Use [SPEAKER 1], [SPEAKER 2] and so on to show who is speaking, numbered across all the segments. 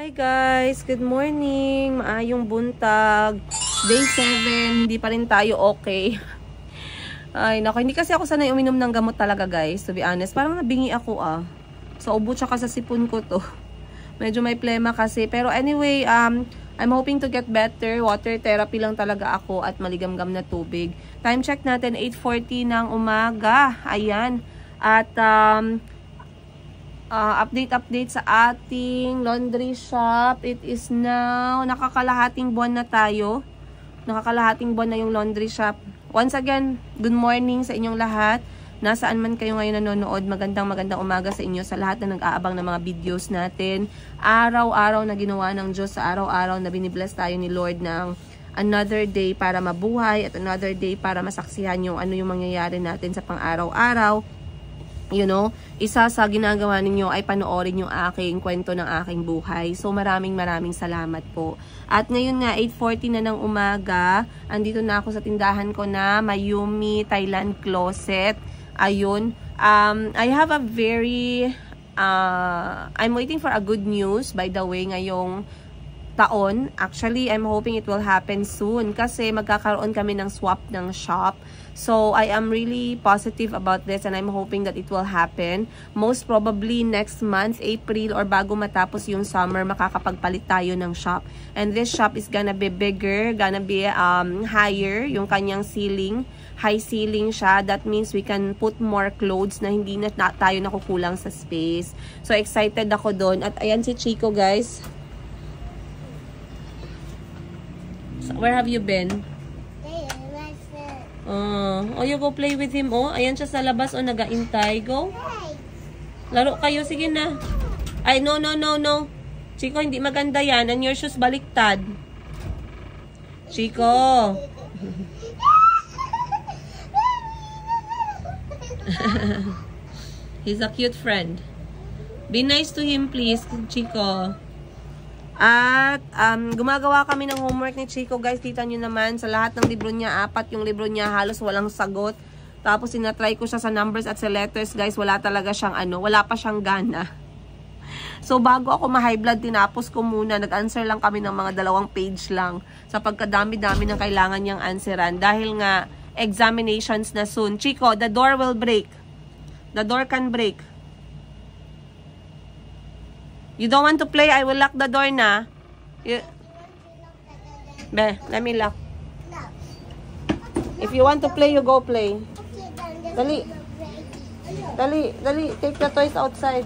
[SPEAKER 1] Hi guys, good morning. Maayong buntag. Day 7, hindi pa rin tayo okay. Ay, naku, hindi kasi ako sanay uminom ng gamot talaga guys, to be honest. Parang nabingi ako sa ubo tsaka sa sipon ko to. Medyo may plema kasi. Pero anyway, I'm hoping to get better. Water therapy lang talaga ako at maligamgam na tubig. Time check natin, 8:40 ng umaga. Ayan. At update sa ating laundry shop. It is now, nakakalahating buwan na tayo. Nakakalahating buwan na yung laundry shop. Once again, good morning sa inyong lahat. Nasaan man kayo ngayon nanonood, magandang umaga sa inyo, sa lahat na nag-aabang ng mga videos natin. Araw-araw na ginawa ng Diyos, sa araw-araw na binibless tayo ni Lord ng another day para mabuhay at another day para masaksihan yung ano yung mangyayari natin sa pang-araw-araw. You know, isa sa ginagawa ninyo ay panoorin yung aking kwento ng aking buhay. So maraming salamat po. At ngayon nga, 8:40 na ng umaga, andito na ako sa tindahan ko na Mayumi Thailand Closet. Ayun, I have a very, I'm waiting for a good news by the way ngayong taon. Actually, I'm hoping it will happen soon kasi magkakaroon kami ng swap ng shop. So, I am really positive about this and I'm hoping that it will happen. Most probably next month, April, or bago matapos yung summer, makakapagpalit tayo ng shop. And this shop is gonna be bigger, gonna be higher, yung kanyang ceiling. High ceiling siya. That means we can put more clothes na hindi na tayo nakukulang sa space. So, excited ako doon. At ayan si Chico, guys. So, where have you been? Oh, you go play with him, oh. Ayan siya sa labas, oh, nag-aintay. Go. Laro kayo, sige na. Ay, no. Chico, hindi maganda yan. And your shoes baliktad. Chico. He's a cute friend. Be nice to him, please, Chico. At gumagawa kami ng homework ni Chico, guys. Kita nyo naman, sa lahat ng libro niya, 4 yung libro niya, halos walang sagot. Tapos sinatry ko siya sa numbers at sa letters, guys. Wala talaga siyang wala pa siyang gana. So bago ako ma-high blood, tinapos ko muna. Nag-answer lang kami ng mga 2 page lang. Sa pagkadami-dami ng kailangan niyang answeran. Dahil nga, examinations na soon. Chico, the door will break. The door can break. You don't want to play? I will lock the door na. Be, let me lock. If you want to play, you go play. Dali. Take the toys outside.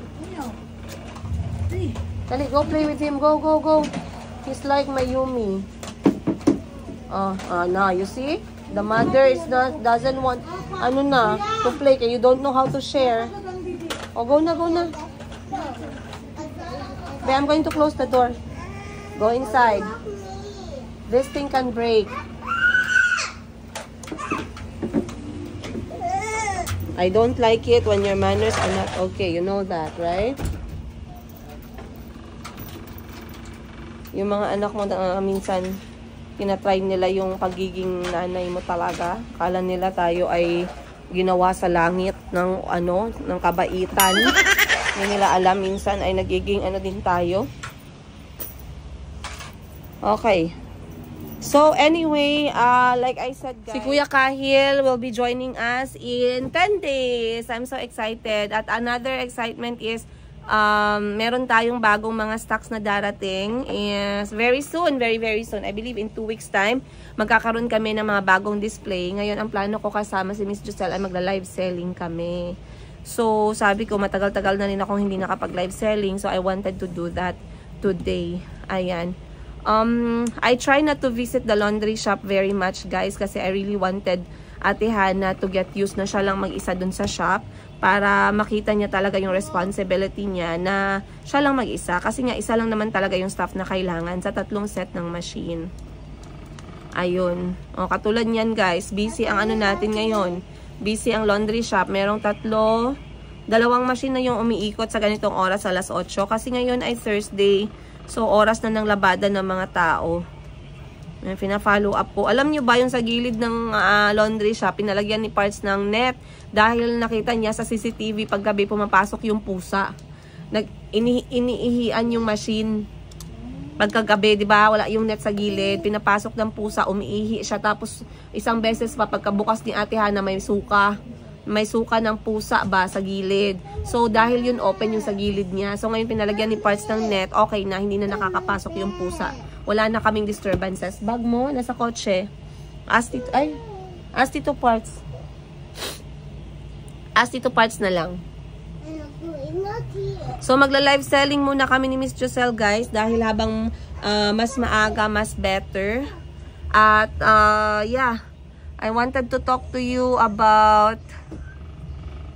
[SPEAKER 1] Dali, go play with him. Go. He's like Mayumi. Now, you see? The mother doesn't want, to play. You don't know how to share. Oh, go na. Be, I'm going to close the door. Go inside. This thing can break. I don't like it when your manners are not okay. You know that, right? Yung mga anak mo minsan tinatry nila yung pagiging nanay mo talaga. Kala nila tayo ay ginawa sa langit ng ng kabaitan. Hindi nila alam, minsan ay nagiging din tayo. Okay. So, anyway, like I said, guys, si Kuya Kahil will be joining us in 10 days. I'm so excited. At another excitement is, meron tayong bagong mga stocks na darating. Is very soon, very soon. I believe in 2 weeks time, magkakaroon kami ng mga bagong display. Ngayon, ang plano ko kasama si Miss Giselle ay magla-live selling kami. So, sabi ko, matagal-tagal na rin akong hindi nakapag-live selling. So, I wanted to do that today. Ayan. I try not to visit the laundry shop very much, guys. Kasi I really wanted Ate Hana to get used na siya lang mag-isa dun sa shop. Para makita niya talaga yung responsibility niya na siya lang mag-isa. Kasi nga, isa lang naman talaga yung staff na kailangan sa 3 set ng machine. Ayun. O, katulad niyan, guys. Busy ang natin ngayon. Busy ang laundry shop. Merong 2 machine na yung umiikot sa ganitong oras, alas 8. Kasi ngayon ay Thursday. So, oras na ng labada ng mga tao. Pina-follow up po. Alam nyo ba yung sa gilid ng laundry shop, pinalagyan ni Parts ng net dahil nakita niya sa CCTV paggabi pumapasok yung pusa. Iniihian yung machine. Pagkagabi, di ba, wala yung net sa gilid, pinapasok ng pusa, umiihi siya, tapos isang beses pa, pagkabukas ni Ate Hana, may suka ng pusa ba sa gilid. So, dahil yun open yung sa gilid niya. So, ngayon pinalagyan ni Parts ng net, okay na, hindi na nakakapasok yung pusa. Wala na kaming disturbances. Bag mo, nasa kotse. Ask Tito Parts. Ask Tito Parts na lang. So, magla-live selling muna kami ni Miss Joselle, guys. Dahil habang mas maaga, mas better. At, yeah. I wanted to talk to you about...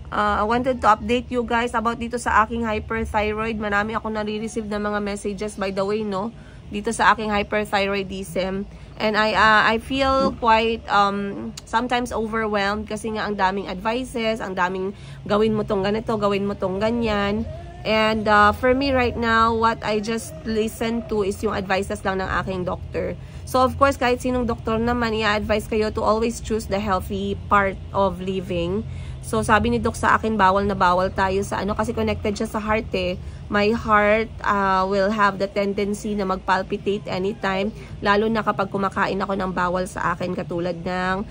[SPEAKER 1] I wanted to update you guys about dito sa aking hyperthyroid. Marami ako nare-receive na mga messages, by the way, no? Dito sa aking hyperthyroidism. And I feel quite sometimes overwhelmed kasi nga ang daming advices, ang daming gawin mo tong ganito, gawin mo tong ganyan. And for me right now, what I just listen to is yung advices lang ng aking doctor. So of course, kahit sinong doktor naman, i-advise kayo to always choose the healthy part of living. So sabi ni Doc sa akin, bawal na bawal tayo sa ano, kasi connected siya sa heart eh. My heart will have the tendency na magpalpitate anytime, lalo na kapag kumakain ako ng bawal sa akin, katulad ng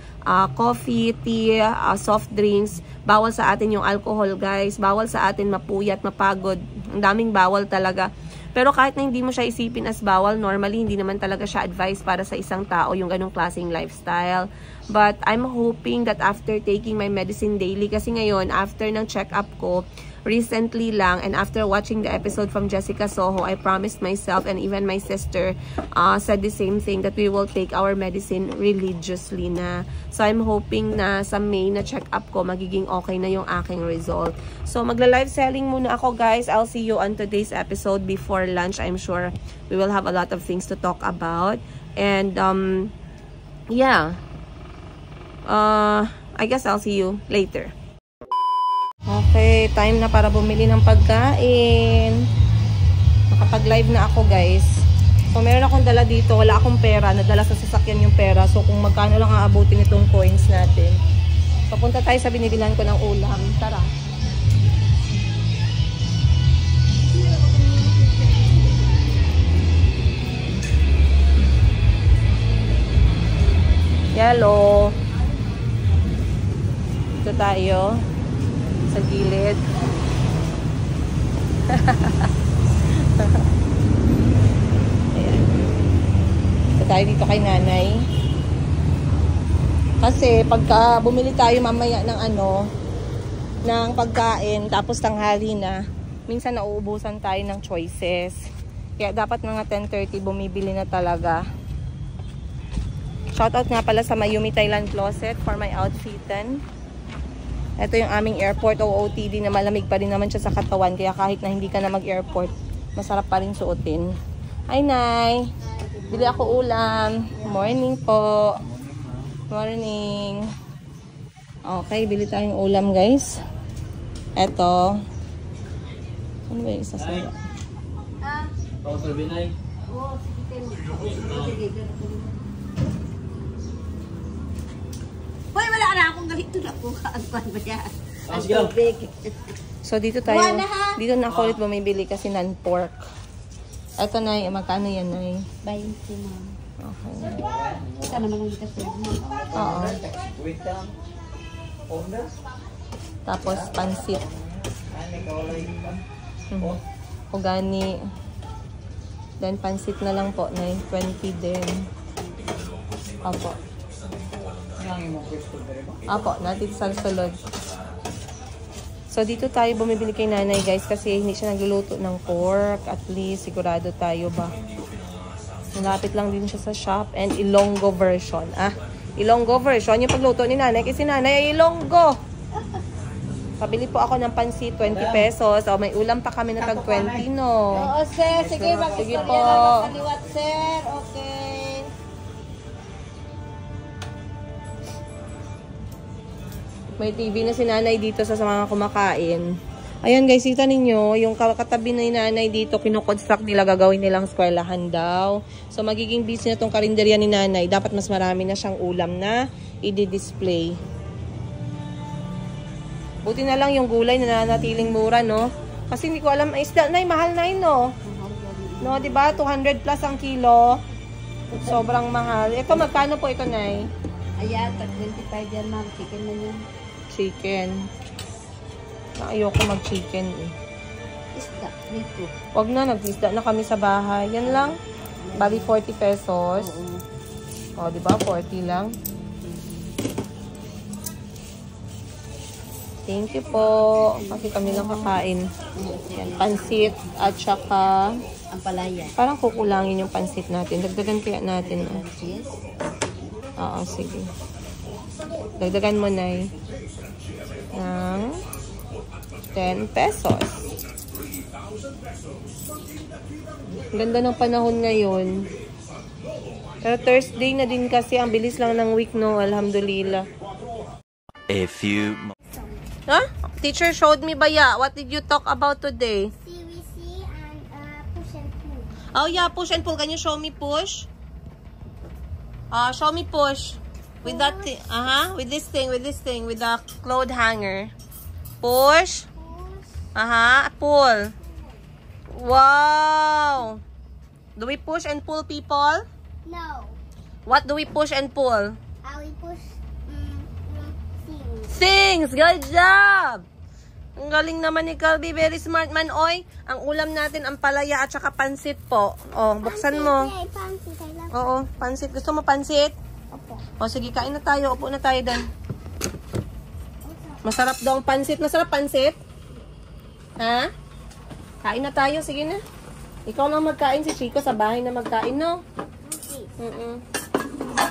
[SPEAKER 1] coffee, tea, soft drinks. Bawal sa atin yung alcohol, guys. Bawal sa atin mapuyat, mapagod. Ang daming bawal talaga. Pero kahit na hindi mo siya isipin as bawal, normally hindi naman talaga siya advice para sa isang tao yung ganong klaseng lifestyle. But I'm hoping that after taking my medicine daily, kasi ngayon, after ng check-up ko, recently lang, and after watching the episode from Jessica Soho, I promised myself, and even my sister said the same thing, that we will take our medicine religiously na. So I'm hoping na sa May na check-up ko, magiging okay na yung aking result. So magla-live selling muna ako, guys. I'll see you on today's episode before lunch. I'm sure we will have a lot of things to talk about. And yeah, I guess I'll see you later. Okay, time na para bumili ng pagkain. Nakapag-live na ako, guys. So, meron akong dala dito. Wala akong pera. Nadala sa sasakyan yung pera. So, kung magkano lang aabutin itong coins natin. Papunta tayo sa binibilan ko ng ulam. Tara. Yellow. Ito tayo. Sa gilid. Ayan. Ito tayo dito kay nanay. Kasi pagka bumili tayo mamaya ng ng pagkain, tapos tanghali na, minsan nauubusan tayo ng choices. Kaya dapat mga 10:30 bumibili na talaga. Shoutout nga pala sa Mayumi Thailand Closet for my outfitan. Ito yung aming airport OOTD na malamig pa rin naman siya sa katawan. Kaya kahit na hindi ka na mag-airport, masarap pa rin suotin. Hi, Nay! Bili ako ulam. Morning po. Morning. Okay, bili tayong ulam, guys. Ito. Ano ba yung isa sa ulam?
[SPEAKER 2] Ako sa Binay.
[SPEAKER 3] Oo, sige. Hoy, wala na akong ganito na po. Ang ba yan? Ang tubig.
[SPEAKER 1] So, dito tayo. Dito na ako ulit bumibili kasi non-pork. Ito, Nay. Magkano yan, Nay?
[SPEAKER 3] 20, ma'am.
[SPEAKER 1] Okay.
[SPEAKER 3] Ito naman ang kasi.
[SPEAKER 1] Oo. Tapos, pansit. Ugani. Then, pansit na lang po, Nay. 20 din. Opo. Apo, natin sa sulod. So, dito tayo bumibili kay nanay, guys, kasi hindi siya nagluluto ng pork. At least, sigurado tayo ba. Malapit lang din siya sa shop. And Ilonggo version. Ilonggo version. Yung pagluto ni nanay, kasi nanay ay Ilonggo. Pabili po ako ng pansit, 20 pesos. O, may ulam pa kami na tag 20, no?
[SPEAKER 3] Oo, sir. Sige,
[SPEAKER 1] Sige
[SPEAKER 3] mag-istorya
[SPEAKER 1] po.
[SPEAKER 3] na kaliwat, sir. Okay.
[SPEAKER 1] May TV na si nanay dito sa mga kumakain. Ayan, guys, kita ninyo, yung katabi na nanay dito, kinukonstruct nila, gagawin nilang eskwelahan daw. So, magiging busy na tong karinderya ni nanay. Dapat mas marami na siyang ulam na i-display. Buti na lang yung gulay na nanatiling mura, no? Kasi hindi ko alam, isda, nay, mahal na yun, no? No, di ba? 200 plus ang kilo. Sobrang mahal. Ito, magkano po ito, Nay?
[SPEAKER 3] Ayan, 25 yan, ma'am. Chicken na yun.
[SPEAKER 1] Chicken. Ayoko mag-chicken eh.
[SPEAKER 3] Isda, dito.
[SPEAKER 1] Wag na, nag-isda na kami sa bahay. Yan lang. Bali 40 pesos.
[SPEAKER 3] Oo.
[SPEAKER 1] O, di ba? 40 lang. Thank you po. Kasi kami lang kakain. Yan, pansit at saka
[SPEAKER 3] Ang palaya.
[SPEAKER 1] parang kukulangin yung pansit natin. Dagdagan kaya natin.
[SPEAKER 3] Cheese.
[SPEAKER 1] Oo, sige. Dagdagan mo na ng 10 pesos. Ganda ng panahon ngayon. Pero Thursday na din kasi. Ang bilis lang ng week, no? Alhamdulillah.
[SPEAKER 4] A few
[SPEAKER 1] Huh? Teacher showed me baya. What did you talk about today?
[SPEAKER 5] CVC and push and pull.
[SPEAKER 1] Oh yeah, push and pull. Can you show me push? Show me push. With that thing. With this thing, with the cloth hanger. Push.
[SPEAKER 5] Push.
[SPEAKER 1] Pull. Wow. Do we push and pull, people?
[SPEAKER 5] No.
[SPEAKER 1] What do we push and pull?
[SPEAKER 5] We push things.
[SPEAKER 1] Things! Good job! Ang galing naman ni Calby. Very smart man, oy. Ang ulam natin, ang palaya at saka pansit po. Oh, buksan mo.
[SPEAKER 5] Pansit. I love
[SPEAKER 1] Oo, pansit. Gusto mo pansit?
[SPEAKER 5] Opo.
[SPEAKER 1] O, sige, kain na tayo. Upo na tayo dan. Masarap daw ang pansit. Masarap pansit? Ha? Kain na tayo. Sige na. Ikaw lang magkain. Si Chico sa bahay na magkain, no?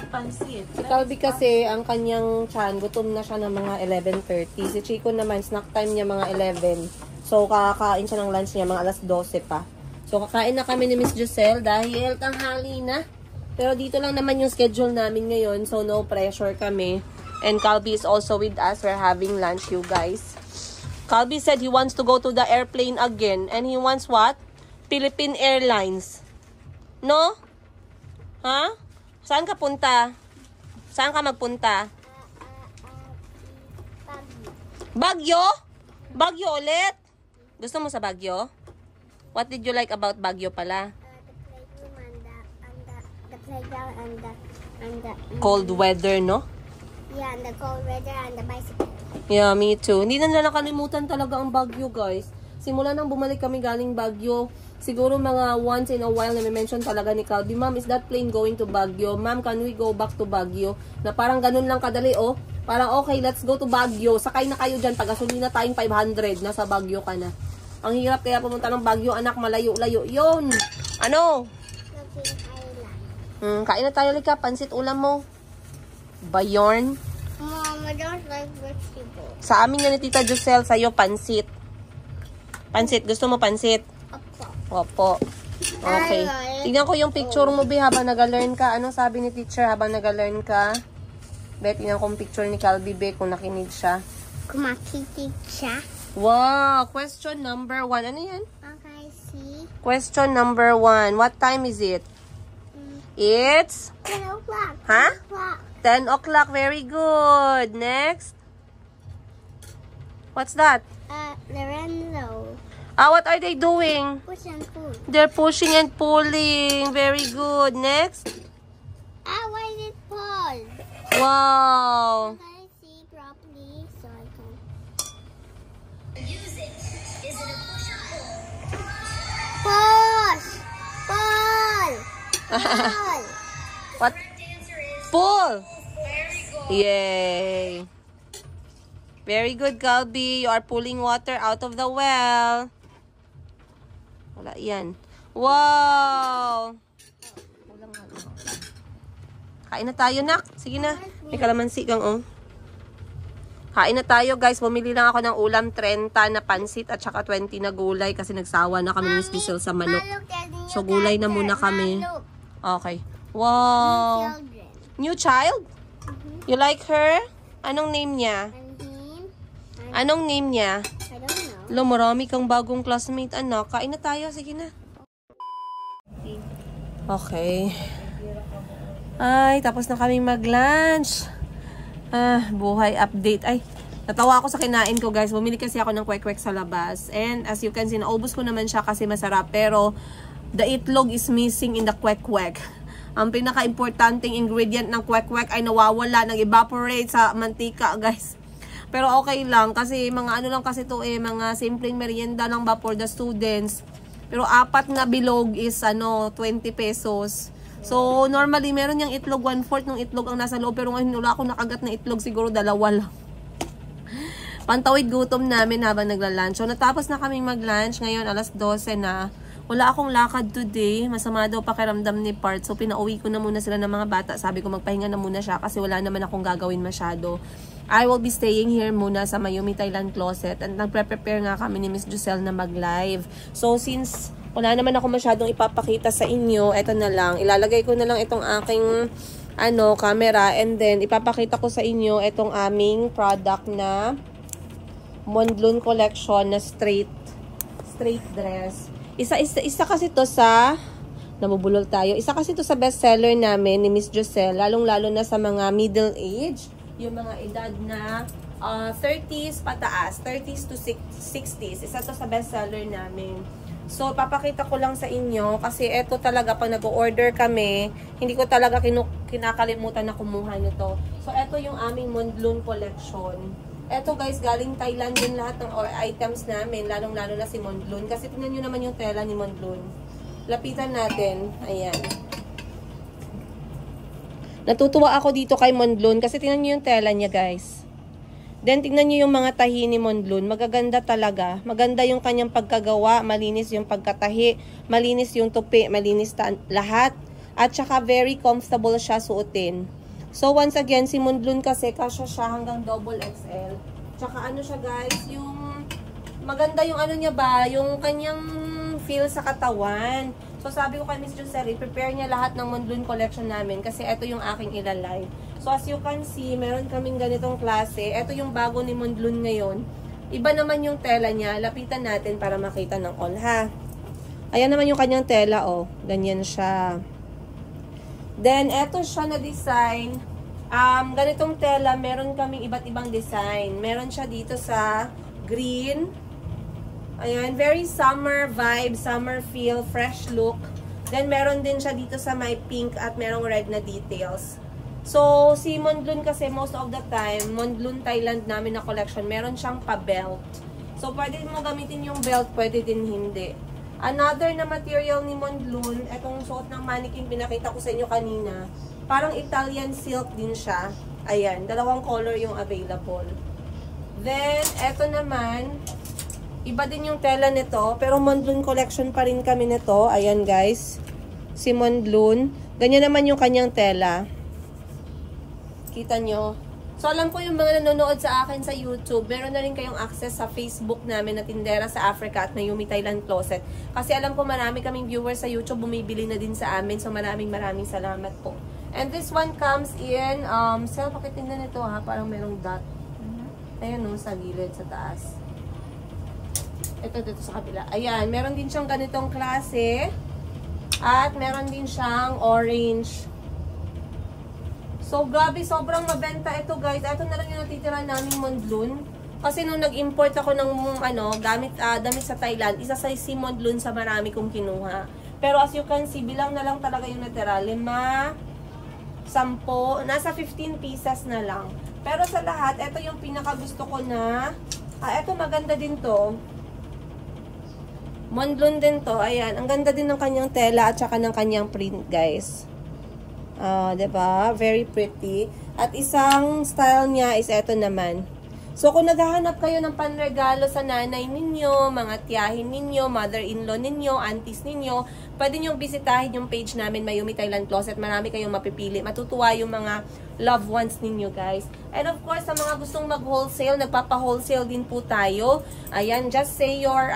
[SPEAKER 1] Pansit. Si Calby kasi, ang kanyang tiyan, gutom na siya ng mga 11:30. Si Chico naman, snack time niya mga 11. So, kakain siya ng lunch niya mga alas 12 pa. So, kakain na kami ni Miss Giselle dahil tanghali na. Pero dito lang naman yung schedule namin ngayon. So, no pressure kami. And Calby is also with us. We're having lunch, you guys. Calby said he wants to go to the airplane again. And he wants what? Philippine Airlines. No? Ha? Saan ka punta? Saan ka magpunta? Baguio? Baguio ulit? Gusto mo sa Baguio? What did you like about Baguio pala?
[SPEAKER 5] the playground and the
[SPEAKER 1] Cold weather, no?
[SPEAKER 5] yeah, and the cold weather and the bicycle.
[SPEAKER 1] Yeah, me too. Hindi na nakalimutan talaga ang Baguio, guys. Simula nang bumalik kami galing Baguio, siguro mga once in a while na may mention talaga ni Calby, Ma'am, is that plane going to Baguio? Ma'am, can we go back to Baguio? Na parang ganun lang kadali, oh. Parang, okay, let's go to Baguio. Sakay na kayo dyan. Pag-gasolina tayong 500. Nasa Baguio ka na. Ang hirap kaya pumunta ng Baguio, anak. Malayo-layo. Yun. Ano?
[SPEAKER 5] Philippine Island.
[SPEAKER 1] Kain na tayo, Lika. Pansit ulam mo. Bayorn.
[SPEAKER 5] Mom, I don't like vegetables.
[SPEAKER 1] Sa amin nga ni Tita Giselle, sa'yo, pansit. Pansit. Gusto mo pansit?
[SPEAKER 5] Opo.
[SPEAKER 1] Opo. Okay. Tingnan ko yung picture mo, Be, habang nag-learn ka. Anong sabi ni teacher habang nag-learn ka? Be, tingnan ko yung picture ni Calby, Be, kung nakinig siya.
[SPEAKER 5] Kumakitig siya.
[SPEAKER 1] Wow! Question number 1. Ano yan?
[SPEAKER 5] Okay, see?
[SPEAKER 1] Question number 1. What time is it? It's
[SPEAKER 5] 10 o'clock.
[SPEAKER 1] Huh?
[SPEAKER 5] 10 o'clock.
[SPEAKER 1] 10 o'clock. Very good. Next. What's that?
[SPEAKER 5] Lorenzo.
[SPEAKER 1] What are they doing?
[SPEAKER 5] Push and pull.
[SPEAKER 1] They're pushing and pulling. Very good. Next.
[SPEAKER 5] Why did it pause?
[SPEAKER 1] Wow.
[SPEAKER 5] Can I see properly so I can... Push! Pull! Pull!
[SPEAKER 1] What? Pull. Yay. Very good, Calby. You are pulling water out of the well. Wala yan. Wow. Kain na tayo, nak. Sige na. May kalamansi kang, oh. Kain na tayo, guys. Bumili lang ako ng ulam 30 na pansit at saka 20 na gulay kasi nagsawa na kami ni Miss Giselle sa manok. So, gulay na muna kami. Okay. Wow. New child? You like her? Anong name niya? Anong name niya?
[SPEAKER 5] I don't know.
[SPEAKER 1] Lo, marami kang bagong classmate, anak. Kain na tayo. Sige na. Okay. Ay, tapos na kaming mag-lunch. Buhay update. Ay, natawa ako sa kinain ko, guys. Bumili kasi ako ng kwek-kwek sa labas. And as you can see, naubos ko naman siya kasi masarap. Pero, the itlog is missing in the kwek-kwek. Ang pinaka-importanting ingredient ng kwek-kwek ay nawawala, nag-evaporate sa mantika, guys. Pero okay lang kasi mga ano lang kasi to mga simpleng merienda lang ba for the students. Pero 4 na bilog is 20 pesos. So normally meron yung itlog, 1/4 ng itlog ang nasa loob, pero ngayon wala akong nakagat na itlog, siguro 2 lang. Pantawid gutom namin habang nagla-lunch. So natapos na kaming mag-lunch, ngayon alas 12 na. Wala akong lakad today. Masama daw pakiramdam ni Part. So, pinauwi ko na muna sila ng mga bata. Sabi ko, magpahinga na muna siya kasi wala naman akong gagawin masyado. I will be staying here muna sa Mayumi Thailand Closet. And nagpre-prepare nga kami ni Miss Giselle na mag-live. So, since wala naman ako masyadong ipapakita sa inyo, eto na lang. Ilalagay ko na lang itong aking camera. And then, ipapakita ko sa inyo itong aming product na Mondlun Collection na straight dress. Isa kasi to sa namubulol tayo. Isa kasi to sa bestseller namin ni Miss Giselle, lalong-lalo na sa mga middle age, yung mga edad na 30s pataas, 30s to 60s. Isa to sa bestseller namin. So, papakita ko lang sa inyo kasi eto talaga pag nag-order kami, hindi ko talaga kinakalimutan na kumuha nito. So, eto yung aming Mondlun Collection. Eto guys, galing Thailand din lahat ng items namin, lalong-lalo na si Mondlun. Kasi tingnan nyo naman yung tela ni Mondlun. Lapitan natin. Ayan. Natutuwa ako dito kay Mondlun kasi tingnan nyo yung tela niya guys. Then tingnan nyo yung mga tahi ni Mondlun. Magaganda talaga. Maganda yung kanyang pagkagawa. Malinis yung pagkatahi. Malinis yung tupi. Malinis lahat. At saka very comfortable siya suotin. So, once again, si Mondlun kasi kasya siya hanggang double XL. Tsaka ano siya guys, yung maganda yung niya ba, yung kanyang feel sa katawan. So, sabi ko kay Miss Giselle, prepare niya lahat ng Mondlun collection namin kasi ito yung aking ilalay. So, as you can see, meron kaming ganitong klase. Ito yung bago ni Mondlun ngayon. Iba naman yung tela niya. Lapitan natin para makita ng all, ha? Ayan naman yung kanyang tela, oh. Ganyan siya. Then, eto siya na design. Ganitong tela, meron kaming iba't ibang design. Meron siya dito sa green. Ayan, very summer vibe, summer feel, fresh look. Then, meron din siya dito sa may pink at merong red na details. So, si Mondlun kasi most of the time, Mondlun Thailand namin na collection, meron siyang pa-belt. So, pwede mo gamitin yung belt, pwede din hindi. Another na material ni Mondlun, etong suot ng mannequin, pinakita ko sa inyo kanina. Parang Italian silk din siya. Ayan, 2 color yung available. Then, eto naman, iba din yung tela nito, pero Mondlun collection pa rin kami nito. Ayan guys, si Mondlun. Ganyan naman yung kanyang tela. Kita nyo? So, alam ko yung mga nanonood sa akin sa YouTube, meron na rin kayong access sa Facebook namin na Tindera sa Africa at Mayumi Thailand Closet. Kasi alam ko marami kaming viewers sa YouTube, bumibili na din sa amin. So, maraming salamat po. And this one comes in, Sel, pakitingnan nito ha, parang merong dot. Ayan no, sa gilid, sa taas. Ito dito sa kabila. Ayan, meron din siyang ganitong klase. At meron din siyang orange. So, grabe, sobrang mabenta ito, guys. Ito na lang yung natitira naming Mondlun. Kasi nung nag-import ako ng damit sa Thailand, isa sa si Mondlun sa marami kong kinuha. Pero as you can see, bilang na lang talaga yung natira. 5, 10, nasa 15 pieces na lang. Pero sa lahat, ito yung pinaka-gusto ko na, ito maganda din to. Mondlun din to. Ayan, ang ganda din ng kanyang tela at saka ng kanyang print, guys. Diba? Very pretty. At isang style niya is eto naman. So, kung naghahanap kayo ng panregalo sa nanay ninyo, mga tiyahin ninyo, mother-in-law ninyo, aunties ninyo, pwede nyo bisitahin yung page namin, Mayumi Thailand Closet. Marami kayong mapipili. Matutuwa yung mga loved ones ninyo, guys. And of course, sa mga gustong mag-wholesale, nagpapa-wholesale din po tayo. Ayan, just say your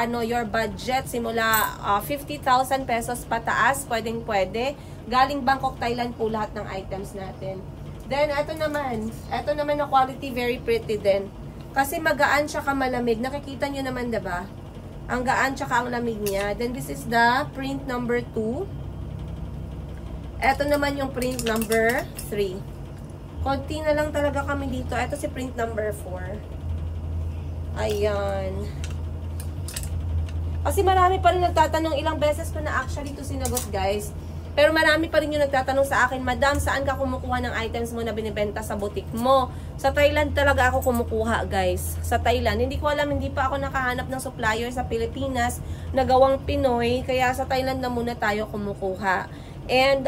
[SPEAKER 1] budget, simula 50,000 pesos pataas, pwedeng-pwede. Galing Bangkok, Thailand po lahat ng items natin. Then, ito naman na quality, very pretty din. Kasi magaan siya malamig. Nakikita nyo naman, diba? Ang gaan tsaka ang lamig niya. Then, this is the print number 2. Ito naman yung print number 3. Konti na lang talaga kami dito. Ito si print number 4. Ayan. Kasi marami pa rin nagtatanong, ilang beses ko na actually to sinagot guys. Pero marami pa rin yung nagtatanong sa akin, Madam, saan ka kumukuha ng items mo na binibenta sa boutique mo? Sa Thailand talaga ako kumukuha guys. Sa Thailand. Hindi ko alam, hindi pa ako nakahanap ng supplier sa Pilipinas na gawang Pinoy. Kaya sa Thailand na muna tayo kumukuha. And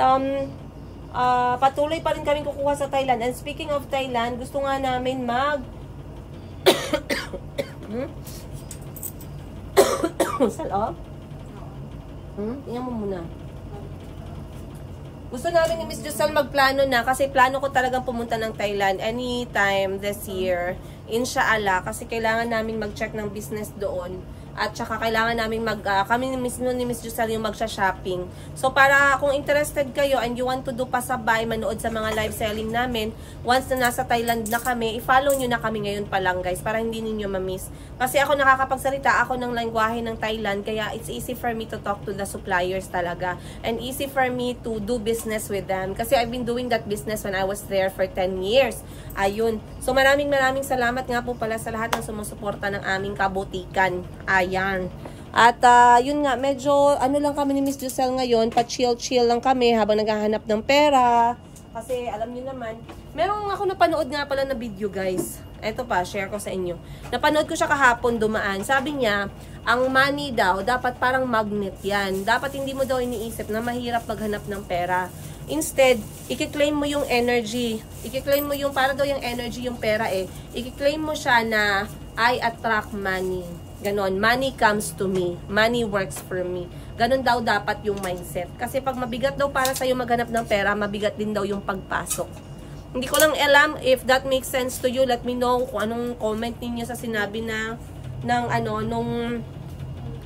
[SPEAKER 1] patuloy pa rin kaming kukuha sa Thailand. And speaking of Thailand, gusto nga namin sa loob? Tingnan mo muna. Gusto namin ni Miss Josel magplano na kasi plano ko talagang pumunta ng Thailand anytime this year. Inshallah. Kasi kailangan namin mag-check ng business doon. At saka kailangan namin kami mismo ni Miss Josel yung magsha-shopping. So para kung interested kayo and you want to do pasabay, manood sa mga live selling namin, once na nasa Thailand na kami, i-follow nyo na kami ngayon pa lang guys, para hindi ninyo ma-miss. Kasi ako nakakapagsalita ako ng lengguwahe ng Thailand, kaya it's easy for me to talk to the suppliers talaga. And easy for me to do business with them. Kasi I've been doing that business when I was there for 10 years. Ayun. So maraming salamat nga po pala sa lahat ng sumusuporta ng aming kabutikan. Ayan. At yun nga, medyo ano lang kami ni Miss Josel ngayon, pa-chill lang kami habang naghahanap ng pera. Kasi alam niyo naman, meron ako napanood nga pala na video guys. Ito pa, share ko sa inyo. Napanood ko siya kahapon dumaan. Sabi niya, ang money daw, dapat parang magnet yan. Dapat hindi mo daw iniisip na mahirap maghanap ng pera. Instead, i-claim mo yung energy. I-claim mo yung, para daw yung energy yung pera eh. I-claim mo siya na I attract money. Ganon, money comes to me. Money works for me. Ganon daw dapat yung mindset. Kasi pag mabigat daw para sa'yo maghanap ng pera, mabigat din daw yung pagpasok. Hindi ko lang alam if that makes sense to you. Let me know kung anong comment ninyo sa sinabi na nung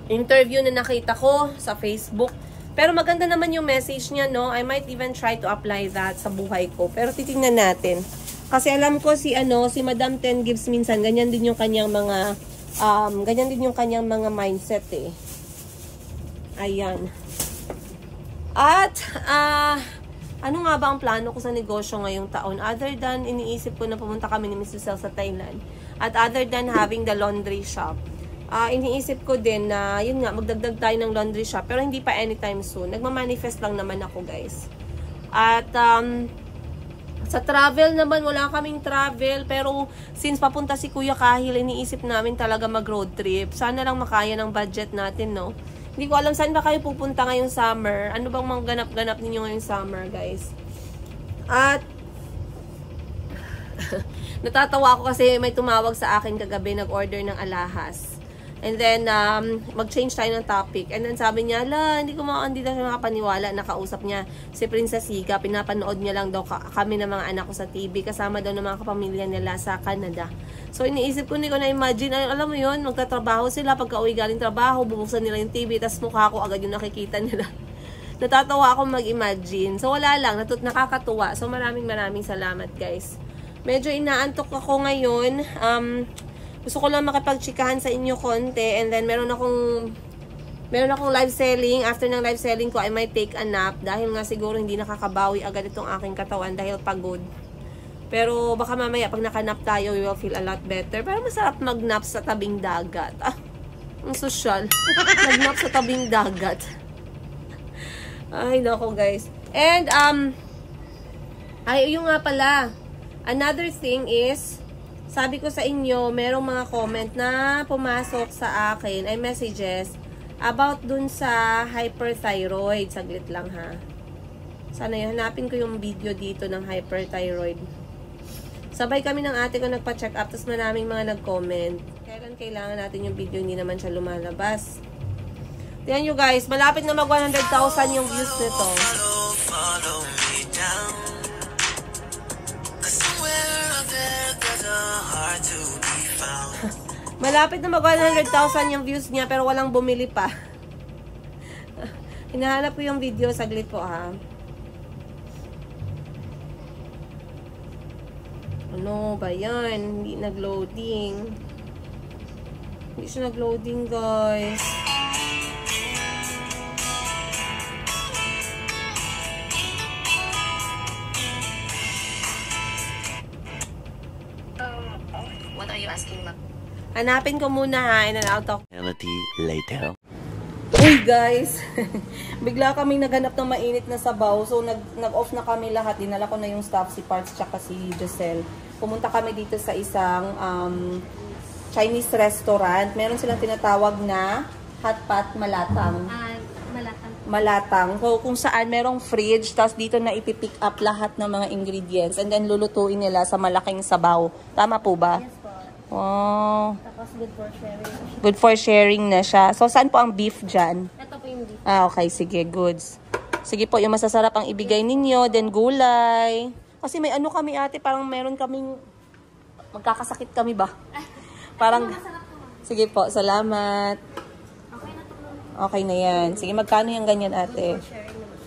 [SPEAKER 1] interview na nakita ko sa Facebook. Pero maganda naman yung message niya, no? I might even try to apply that sa buhay ko. Pero titingnan natin. Kasi alam ko si Madam Ten Gives minsan, ganyan din yung kanyang mga mindset eh. Ayan. At, ano nga ba ang plano ko sa negosyo ngayong taon? Other than, iniisip ko na pumunta kami ni Miss Josel sa Thailand. At other than having the laundry shop, iniisip ko din na, yun nga, magdagdag tayo ng laundry shop. Pero hindi pa anytime soon. Nagmamanifest lang naman ako, guys. At, sa travel naman, wala kaming travel. Pero, since papunta si Kuya Kahil, iniisip namin talaga mag-road trip. Sana lang makaya ng budget natin, no? Hindi ko alam saan ba kayo pupunta ngayong summer. Ano bang mga ganap-ganap ninyo ngayong summer, guys? At, natatawa ako kasi may tumawag sa akin kagabi, nag-order ng alahas. And then, mag-change tayo ng topic. And then sabi niya, hindi na siya nakapaniwala. Nakausap niya si Princess Higa. Pinapanood niya lang daw kami ng mga anak ko sa TV. Kasama daw ng mga kapamilya nila sa Canada. So, iniisip ko, hindi ko na-imagine. Alam mo yun, magtatrabaho sila. Pagka uwi galing trabaho, bubuksan nila yung TV. Tapos mukha ko agad yung nakikita nila. Natatawa ako mag-imagine. So, wala lang. Nakakatuwa. So, maraming salamat, guys. Medyo inaantok ako ngayon. Gusto ko lang makipagchikahan sa inyo konti, and then meron akong live selling. After ng live selling ko, I might take a nap dahil nga siguro hindi nakakabawi agad itong aking katawan dahil pagod. Pero baka mamaya pag nakanap tayo, we will feel a lot better. Pero masarap magnap sa tabing dagat. Ang sosyal. Magnap sa tabing dagat. Ay, nako guys. And, yung nga pala, another thing is, sabi ko sa inyo, merong mga comment na pumasok sa akin, ay messages, about dun sa hyperthyroid. Saglit lang ha. Sana yun, hanapin ko yung video dito ng hyperthyroid. Sabay kami ng ate ko nagpa-check up, tapos maraming mga nag-comment. Kailan kailangan natin yung video, hindi naman siya lumalabas. Tingnan nyo guys, malapit na mag 100,000 yung views nito. Malapit na mag 100,000 yung views niya pero walang bumili pa. Hinahanap ko yung video, saglit po ha. Ano ba yan? Hindi nag-loading. Hindi siya nag-loading guys.
[SPEAKER 6] What are you asking, ma'am?
[SPEAKER 1] Hanapin ko muna ha, and then I'll talk.
[SPEAKER 4] Later.
[SPEAKER 1] Uy guys, bigla kaming naghanap ng mainit na sabaw. So nag-off na kami lahat. Dinala ko na yung staff, si Parts tsaka si Giselle. Pumunta kami dito sa isang Chinese restaurant. Meron silang tinatawag na hot pot malatang. Malatang. So kung saan merong fridge, tapos dito na ipipick up lahat ng mga ingredients and then lulutuin nila sa malaking sabaw. Tama po ba?
[SPEAKER 3] Yes po.
[SPEAKER 1] Wow.
[SPEAKER 3] Tapos good for sharing.
[SPEAKER 1] Good for sharing na siya. So, saan po ang beef dyan?
[SPEAKER 3] Ito po yung beef.
[SPEAKER 1] Okay. Sige, goods. Sige po, yung masasarap ang ibigay ninyo. Then, gulay. Kasi may ano kami ate, parang meron kaming magkakasakit kami ba? Parang, sige po, salamat.
[SPEAKER 3] Okay na to.
[SPEAKER 1] Okay na yan. Sige, magkano yung ganyan ate?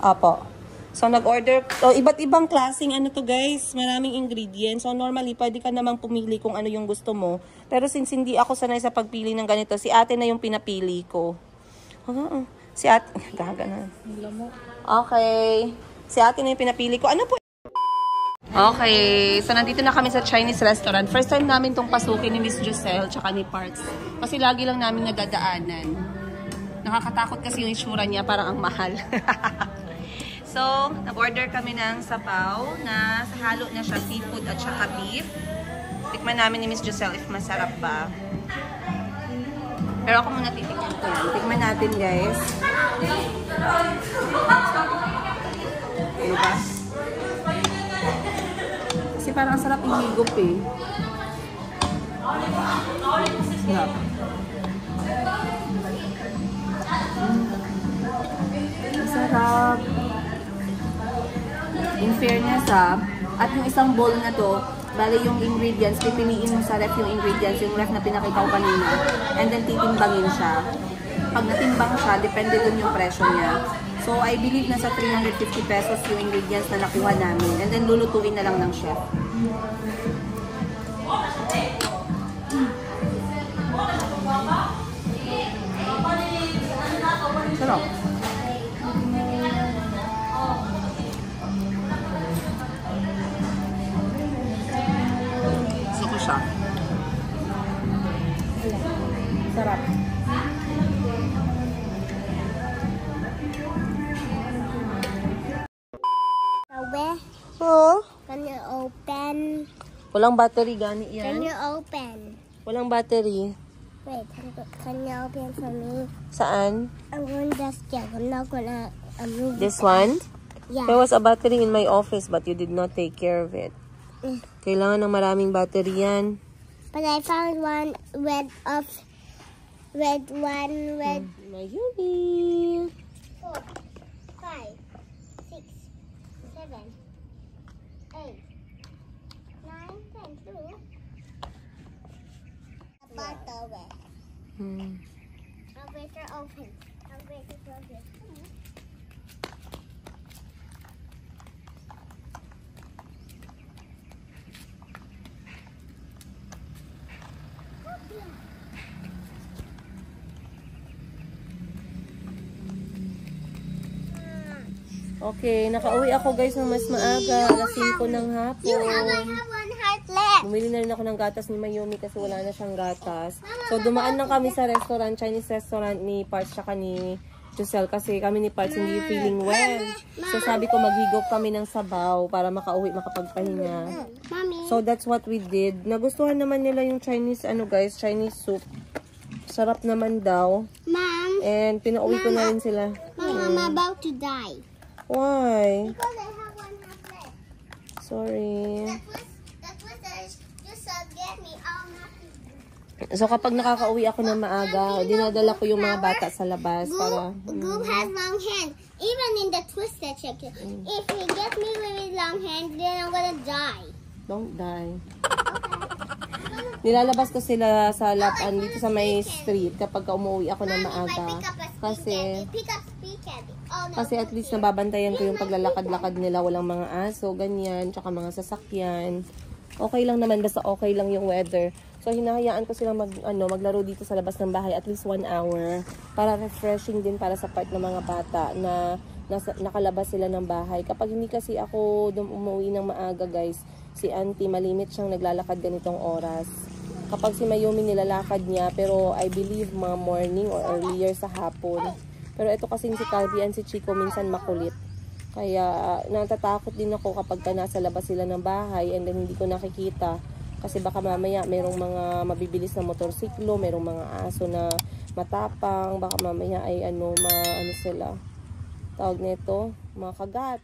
[SPEAKER 1] Opo. So, nag-order, iba't ibang klaseng ano to guys, maraming ingredients. So, normally, pwede ka namang pumili kung ano yung gusto mo. Pero since hindi ako sanay sa pagpili ng ganito, si ate na yung pinapili ko. Si ate, gagana. Okay. Si ate na yung pinapili ko. Ano po? Okay. So, nandito na kami sa Chinese restaurant. First time namin tong pasukin ni Miss Giselle tsaka ni Parts. Kasi lagi lang namin nadadaanan. Nakakatakot kasi yung itsura niya, parang ang mahal. So, nag-order kami ng sabaw na halo na siya seafood at saka beef. Tikman namin ni Miss Giselle if masarap ba. Pero ako muna titikman ko yan. Tikman natin guys. Diba? Kasi parang ang sarap ihigop eh. Sarap. Sarap. In fairness at yung isang bowl na to, bali yung ingredients, pipiliin mo sa ref yung ingredients, yung ref na pinakita ko kanina, and then titimbangin siya. Pag natimbang siya, depende dun yung presyo niya. So, I believe nasa 350 pesos yung ingredients na nakuha namin, and then lulutuin na lang ng chef. Sarap. Siya. Sarap.
[SPEAKER 5] Oh. Can you open?
[SPEAKER 1] Walang battery gani yan.
[SPEAKER 5] Can you open?
[SPEAKER 1] Walang battery.
[SPEAKER 5] Wait, can you open for me?
[SPEAKER 1] Saan?
[SPEAKER 5] I'm going to check. I'm not gonna move.
[SPEAKER 1] This one?
[SPEAKER 5] Yeah.
[SPEAKER 1] There was a battery in my office but you did not take care of it. Kailangan ng maraming battery yan.
[SPEAKER 5] But I found one red.
[SPEAKER 1] Mayumi.
[SPEAKER 5] 4, 5, 6, 7, 8, 9, 10. True. A bottle. I'll wait to open. I'll wait to open.
[SPEAKER 1] Okay, nakauwi ako guys ng mas maaga. Alas 5 ng hapon.
[SPEAKER 5] I have one heart left.
[SPEAKER 1] Bumili na rin ako ng gatas ni Mayumi kasi wala na siyang gatas. So, dumaan lang kami sa restaurant, Chinese restaurant ni Parts tsaka ni Giselle kasi kami ni Parts hindi feeling well. So, sabi ko maghigop kami ng sabaw para makauwi, makapagpahinga.
[SPEAKER 5] Mommy.
[SPEAKER 1] So, that's what we did. Nagustuhan naman nila yung Chinese, Chinese soup. Sarap naman daw.
[SPEAKER 5] Mom.
[SPEAKER 1] And pinauwi ko na rin sila.
[SPEAKER 5] Mom, I'm about to die.
[SPEAKER 1] Why?
[SPEAKER 5] Because I have one heart left.
[SPEAKER 1] Sorry.
[SPEAKER 5] That was just get me. I'm not.
[SPEAKER 1] So, kapag nakakauwi ako ng maaga, dinadala ko yung mga bata sa labas para...
[SPEAKER 5] Goob has long hands. Even in the twisted shape. If he gets me with long hands, then I'm gonna die.
[SPEAKER 1] Don't die. Nilalabas ko sila sa lapan dito sa may street kapag umuwi ako ng maaga. Kasi at least nababantayan ko yung paglalakad-lakad nila. Walang mga aso, ganyan, tsaka mga sasakyan. Okay lang naman, basta okay lang yung weather. So, hinahayaan ko silang maglaro dito sa labas ng bahay at least 1 hour para refreshing din para sa part ng mga bata na nakalabas sila ng bahay. Kapag hindi kasi ako umuwi ng maaga guys, si auntie malimit siyang naglalakad ganitong oras. Kapag si Mayumi nilalakad niya, pero I believe mga morning or earlier sa hapon. Pero ito kasing si Calvin and si Chico minsan makulit. Kaya natatakot din ako kapag nasa labas sila ng bahay and then hindi ko nakikita. Kasi baka mamaya merong mga mabibilis na motorsiklo, merong mga aso na matapang, baka mamaya ay ano sila. Tawag nito, mga kagat.